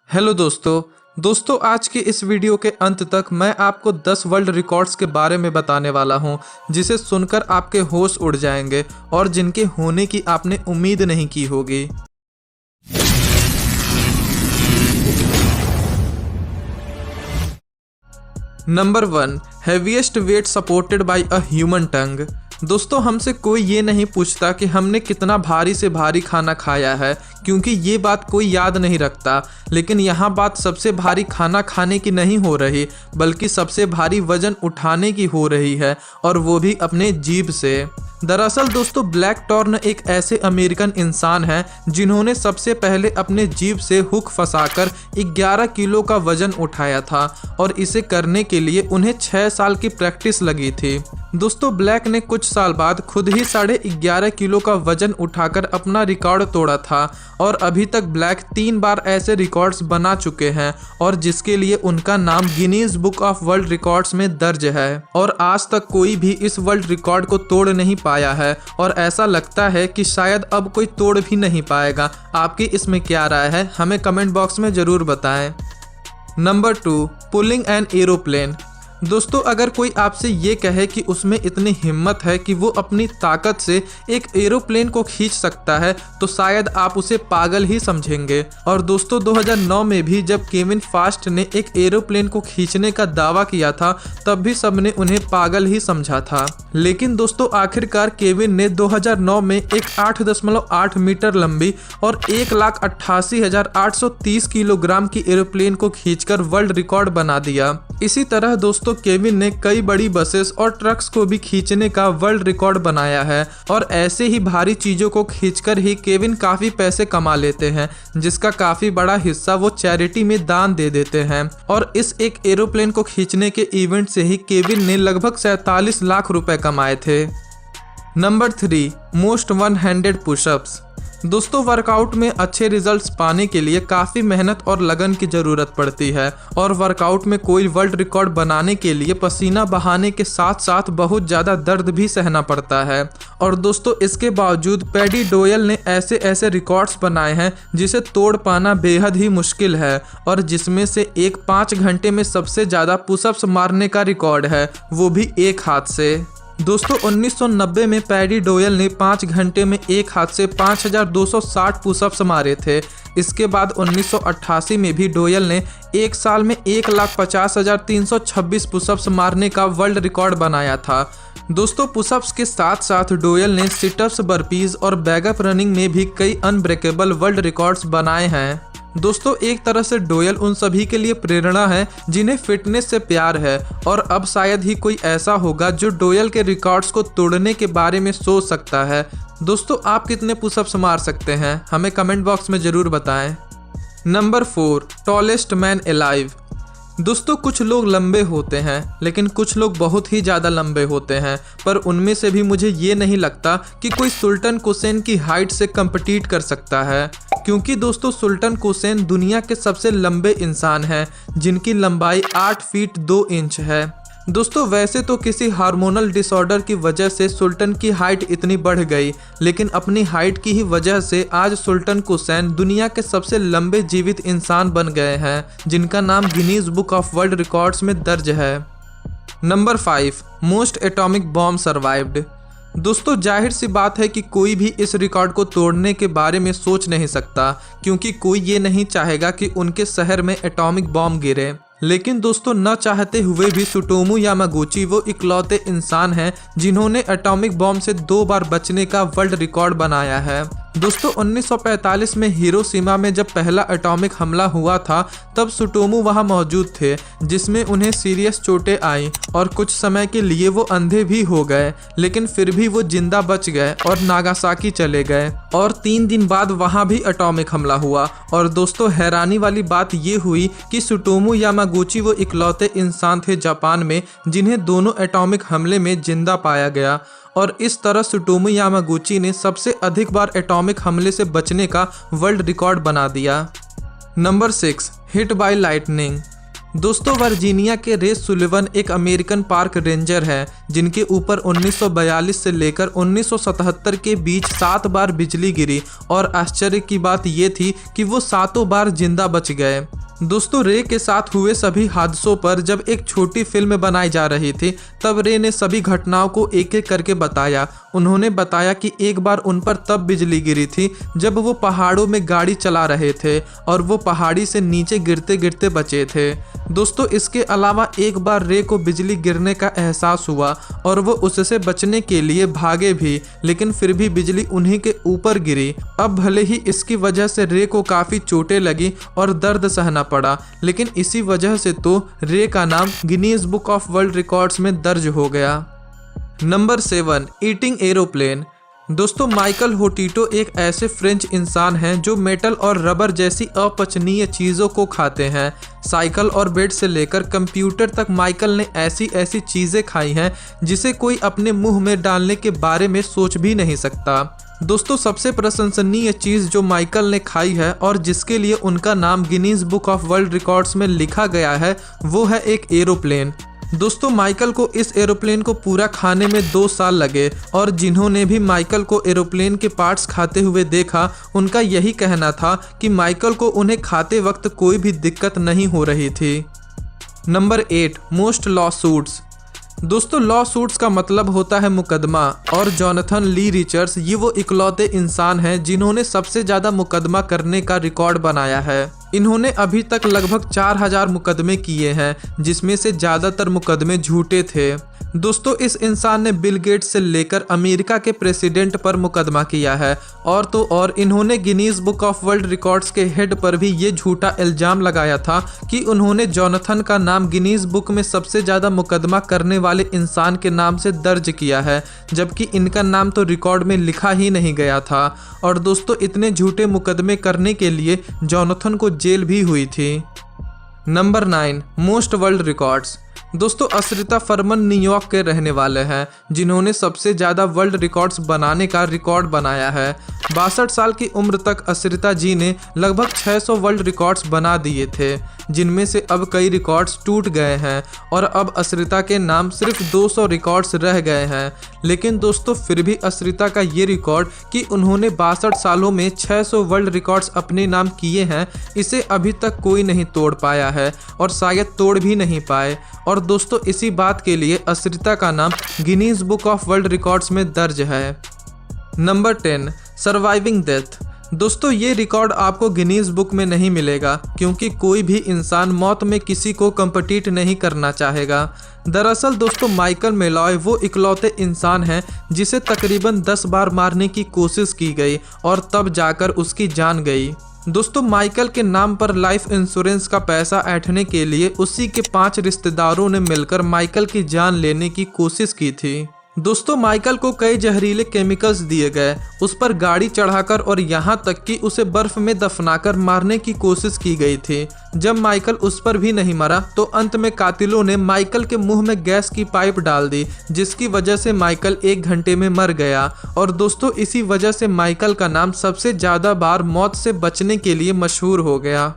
Hello दोस्तों आज के इस वीडियो के अंत तक मैं आपको 10 वर्ल्ड रिकॉर्ड्स के बारे में बताने वाला हूं जिसे सुनकर आपके होश उड़ जाएंगे और जिनके होने की आपने उम्मीद नहीं की होगी। Number 1, heaviest weight supported by a human tongue. दोस्तों हमसे कोई ये नहीं पूछता कि हमने कितना भारी से भारी खाना खाया है, क्योंकि ये बात कोई याद नहीं रखता। लेकिन यहाँ बात सबसे भारी खाना खाने की नहीं हो रही, बल्कि सबसे भारी वजन उठाने की हो रही है, और वो भी अपने जीभ से। दरअसल दोस्तों ब्लैक टॉर्न एक ऐसे अमेरिकन इंसान हैं जिन्होंने सबसे पहले अपने जीभ से हुक फंसाकर 11 किलो का वजन उठाया था, और इसे करने के लिए उन्हें 6 साल की प्रैक्टिस लगी थी। दोस्तों ब्लैक ने कुछ साल बाद खुद ही 11.5 किलो का वजन उठाकर अपना रिकॉर्ड तोड़ा था, और अभी तक ब्लैक 3 बार ऐसे रिकॉर्ड्स बना चुके हैं, और जिसके लिए उनका नाम Guinness book of world records में दर्ज है। और आज तक कोई भी इस वर्ल्ड रिकॉर्ड को तोड़ नहीं पाया है, और ऐसा लगता है कि शायद अब कोई तोड़ भी नहीं पाएगा। आपकी इसमें क्या राय है, हमें कमेंट बॉक्स में ज़रूर बताएं। Number 2, pulling an aeroplane. दोस्तों अगर कोई आपसे ये कहे कि उसमें इतनी हिम्मत है कि वो अपनी ताकत से एक एरोप्लेन को खींच सकता है, तो शायद आप उसे पागल ही समझेंगे। और दोस्तों 2009 में भी जब केविन फास्ट ने एक एरोप्लेन को खींचने का दावा किया था, तब भी सबने उन्हें पागल ही समझा था। लेकिन दोस्तों आखिरकार केविन ने 2009 में एक 8.8 मीटर लंबी और 1,88,830 किलोग्राम की एरोप्लेन को खींचकर वर्ल्ड रिकॉर्ड बना दिया। इसी तरह दोस्तों केविन ने कई बड़ी बसेस और ट्रक्स को भी खींचने का वर्ल्ड रिकॉर्ड बनाया है, और ऐसे ही भारी चीजों को खींचकर ही केविन काफी पैसे कमा लेते हैं, जिसका काफी बड़ा हिस्सा वो चैरिटी में दान दे देते हैं। और इस एक एरोप्लेन को खींचने के इवेंट से ही केविन ने लगभग 47 लाख रुपए कमाए थे। Number 3, most one handed pushups. दोस्तों वर्कआउट में अच्छे रिजल्ट्स पाने के लिए काफ़ी मेहनत और लगन की ज़रूरत पड़ती है, और वर्कआउट में कोई वर्ल्ड रिकॉर्ड बनाने के लिए पसीना बहाने के साथ साथ बहुत ज़्यादा दर्द भी सहना पड़ता है। और दोस्तों इसके बावजूद पैडी डोयल ने ऐसे ऐसे रिकॉर्ड्स बनाए हैं जिसे तोड़ पाना बेहद ही मुश्किल है, और जिसमें से एक 5 घंटे में सबसे ज़्यादा पुशअप्स मारने का रिकॉर्ड है, वो भी एक हाथ से। दोस्तों 1990 में पैडी डोयल ने 5 घंटे में एक हाथ से 5,260 पुशअप्स मारे थे। इसके बाद 1988 में भी डोयल ने एक साल में 1,50,326 पुशअप्स मारने का वर्ल्ड रिकॉर्ड बनाया था। दोस्तों पुशअप्स के साथ साथ डोयल ने सिटअप्स, बर्पीज और बैगअप रनिंग में भी कई अनब्रेकेबल वर्ल्ड रिकॉर्ड्स बनाए हैं। दोस्तों एक तरह से डोयल उन सभी के लिए प्रेरणा है जिन्हें फिटनेस से प्यार है, और अब शायद ही कोई ऐसा होगा जो डोयल के रिकॉर्ड्स को तोड़ने के बारे में सोच सकता है। दोस्तों आप कितने पुशअप्स मार सकते हैं, हमें कमेंट बॉक्स में ज़रूर बताएं। Number 4, tallest man alive. दोस्तों कुछ लोग लंबे होते हैं, लेकिन कुछ लोग बहुत ही ज़्यादा लंबे होते हैं, पर उनमें से भी मुझे ये नहीं लगता कि कोई सुल्तान कुसैन की हाइट से कम्पीट कर सकता है, क्योंकि दोस्तों सुल्तान कुसैन दुनिया के सबसे लंबे इंसान हैं, जिनकी लंबाई 8 फीट 2 इंच है। दोस्तों वैसे तो किसी हार्मोनल डिसऑर्डर की वजह से सुल्तान की हाइट इतनी बढ़ गई, लेकिन अपनी हाइट की ही वजह से आज सुल्तान कुसैन दुनिया के सबसे लंबे जीवित इंसान बन गए हैं, जिनका नाम Guinness book of world records में दर्ज है। Number 5, most atomic bomb survived. दोस्तों जाहिर सी बात है कि कोई भी इस रिकॉर्ड को तोड़ने के बारे में सोच नहीं सकता, क्योंकि कोई ये नहीं चाहेगा कि उनके शहर में एटॉमिक बॉम्ब गिरे। लेकिन दोस्तों न चाहते हुए भी सुटोमू यामागुची वो इकलौते इंसान हैं जिन्होंने एटॉमिक बॉम्ब से 2 बार बचने का वर्ल्ड रिकॉर्ड बनाया है। दोस्तों 1945 में हिरोशिमा में जब पहला एटॉमिक हमला हुआ था, तब सुटोमू वहां मौजूद थे, जिसमें उन्हें सीरियस चोटें आईं, और कुछ समय के लिए वो अंधे भी हो गए, लेकिन फिर भी वो जिंदा बच गए और नागासाकी चले गए। और 3 दिन बाद वहां भी एटॉमिक हमला हुआ, और दोस्तों हैरानी वाली बात ये हुई कि सुटोमू यामागुची वो इकलौते इंसान थे जापान में जिन्हें दोनों एटॉमिक हमले में जिंदा पाया गया, और इस तरह सुटोमू यामागुची ने सबसे अधिक बार एटॉमिक हमले से बचने का वर्ल्ड रिकॉर्ड बना दिया। Number 6, hit by lightning. दोस्तों वर्जीनिया के रे सुलिवन एक अमेरिकन पार्क रेंजर हैं जिनके ऊपर 1942 से लेकर 1977 के बीच 7 बार बिजली गिरी और आश्चर्य की बात ये थी कि वो 7 बार जिंदा बच गए। दोस्तों रे के साथ हुए सभी हादसों पर जब एक छोटी फिल्म बनाई जा रही थी तब रे ने सभी घटनाओं को एक एक करके बताया। उन्होंने बताया कि एक बार उन पर तब बिजली गिरी थी जब वो पहाड़ों में गाड़ी चला रहे थे और वो पहाड़ी से नीचे गिरते गिरते बचे थे। दोस्तों इसके अलावा एक बार रे को बिजली गिरने का एहसास हुआ और वो उससे बचने के लिए भागे भी, लेकिन फिर भी बिजली उन्हीं के ऊपर गिरी। अब भले ही इसकी वजह से रे को काफ़ी चोटें लगी और दर्द सहना पड़ा, लेकिन इसी वजह से तो रे का नाम Guinness book of world records में दर्ज हो गया। Number 7, eating aeroplane. दोस्तों माइकल होटिटो एक ऐसे फ्रेंच इंसान हैं जो मेटल और रबर जैसी अपचनीय चीज़ों को खाते हैं। साइकिल और बेड से लेकर कंप्यूटर तक माइकल ने ऐसी ऐसी चीज़ें खाई हैं जिसे कोई अपने मुंह में डालने के बारे में सोच भी नहीं सकता। दोस्तों सबसे प्रशंसनीय चीज़ जो माइकल ने खाई है और जिसके लिए उनका नाम Guinness book of world records में लिखा गया है वो है एक एरोप्लेन। दोस्तों माइकल को इस एरोप्लेन को पूरा खाने में 2 साल लगे और जिन्होंने भी माइकल को एरोप्लेन के पार्ट्स खाते हुए देखा उनका यही कहना था कि माइकल को उन्हें खाते वक्त कोई भी दिक्कत नहीं हो रही थी। Number 8, most law suits. दोस्तों लॉ सूट्स का मतलब होता है मुकदमा और जॉनथन ली रिचर्ड्स ये वो इकलौते इंसान हैं जिन्होंने सबसे ज़्यादा मुकदमा करने का रिकॉर्ड बनाया है। इन्होंने अभी तक लगभग 4000 मुकदमे किए हैं जिसमें से ज़्यादातर मुकदमे झूठे थे। दोस्तों इस इंसान ने बिल गेट्स से लेकर अमेरिका के प्रेसिडेंट पर मुकदमा किया है और तो और इन्होंने Guinness book of world records के हेड पर भी ये झूठा इल्ज़ाम लगाया था कि उन्होंने जॉनथन का नाम गिनीज बुक में सबसे ज़्यादा मुकदमा करने वाले इंसान के नाम से दर्ज किया है, जबकि इनका नाम तो रिकॉर्ड में लिखा ही नहीं गया था। और दोस्तों इतने झूठे मुकदमे करने के लिए जॉनथन को जेल भी हुई थी। Number 9, most world records. दोस्तों अश्रिता फरमन न्यूयॉर्क के रहने वाले हैं जिन्होंने सबसे ज़्यादा वर्ल्ड रिकॉर्ड्स बनाने का रिकॉर्ड बनाया है। 62 साल की उम्र तक अश्रिता जी ने लगभग 600 वर्ल्ड रिकॉर्ड्स बना दिए थे, जिनमें से अब कई रिकॉर्ड्स टूट गए हैं और अब अश्रिता के नाम सिर्फ 200 रिकॉर्ड्स रह गए हैं। लेकिन दोस्तों फिर भी अश्रिता का ये रिकॉर्ड कि उन्होंने 62 सालों में 600 वर्ल्ड रिकॉर्ड्स अपने नाम किए हैं, इसे अभी तक कोई नहीं तोड़ पाया है और शायद तोड़ भी नहीं पाए। और दोस्तों इसी बात के लिए अश्रिता का नाम Guinness book of world records में दर्ज है। Number 10, surviving death. दोस्तों ये रिकॉर्ड आपको गिनीज बुक में नहीं मिलेगा क्योंकि कोई भी इंसान मौत में किसी को कम्पीट नहीं करना चाहेगा। दरअसल दोस्तों माइकल मेलॉय वो इकलौते इंसान हैं जिसे तकरीबन 10 बार मारने की कोशिश की गई और तब जाकर उसकी जान गई। दोस्तों माइकल के नाम पर लाइफ इंश्योरेंस का पैसा ऐंठने के लिए उसी के 5 रिश्तेदारों ने मिलकर माइकल की जान लेने की कोशिश की थी। दोस्तों माइकल को कई जहरीले केमिकल्स दिए गए, उस पर गाड़ी चढ़ाकर और यहाँ तक कि उसे बर्फ में दफनाकर मारने की कोशिश की गई थी। जब माइकल उस पर भी नहीं मरा तो अंत में कातिलों ने माइकल के मुंह में गैस की पाइप डाल दी, जिसकी वजह से माइकल 1 घंटे में मर गया। और दोस्तों इसी वजह से माइकल का नाम सबसे ज़्यादा बार मौत से बचने के लिए मशहूर हो गया।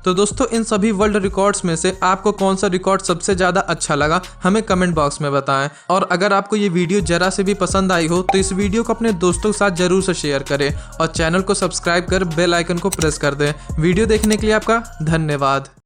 तो दोस्तों इन सभी वर्ल्ड रिकॉर्ड्स में से आपको कौन सा रिकॉर्ड सबसे ज़्यादा अच्छा लगा हमें कमेंट बॉक्स में बताएं। और अगर आपको ये वीडियो ज़रा से भी पसंद आई हो तो इस वीडियो को अपने दोस्तों के साथ ज़रूर से शेयर करें और चैनल को सब्सक्राइब कर बेल आइकन को प्रेस कर दें। वीडियो देखने के लिए आपका धन्यवाद।